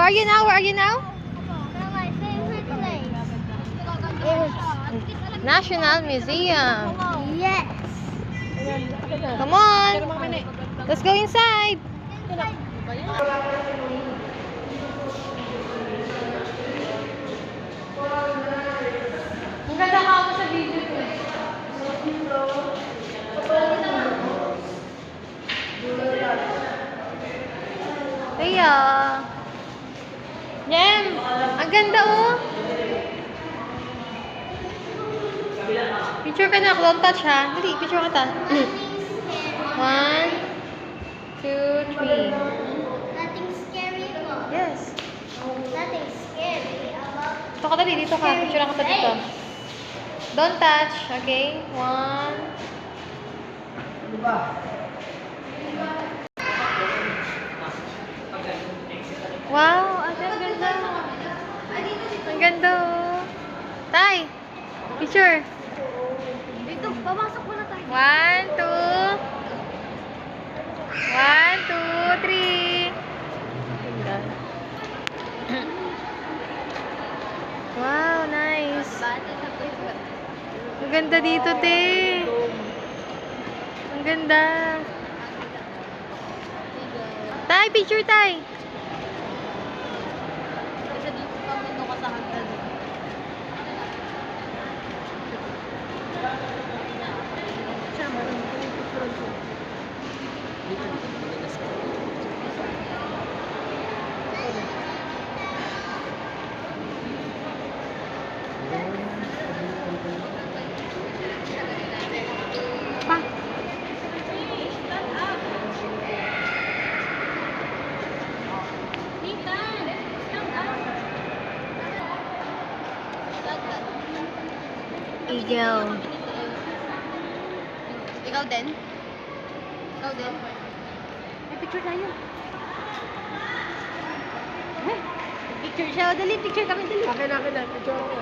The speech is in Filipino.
are you now? Where are you now? My favorite place. National Museum. Yes. Come on. Let's go inside. Ang ganda ka ako sa video ko. Tia. Jem, ang ganda oh. Picture ka na, don't touch ha. Dali, picture ka ta. 1, 2, 3. Nothing scary po. Yes. Nothing scary about Dito ka dali, dito ka. Picture ka ta dito. Don't touch, okay? 1. Wow, ang ganda. Ang ganda oh. Tay, picture. Dito, papasok muna tayo. 1, 2. 1, 2, 3. Wow, nice. Ang ganda dito, te. Ang ganda. Tay, picture tay. Kasi dito kami nakasahan. Pa. Eagle. Ikaw din? Ikaw din? May picture tayo. Picture siya. Dali, picture kami. Dali. Akin, picture ko.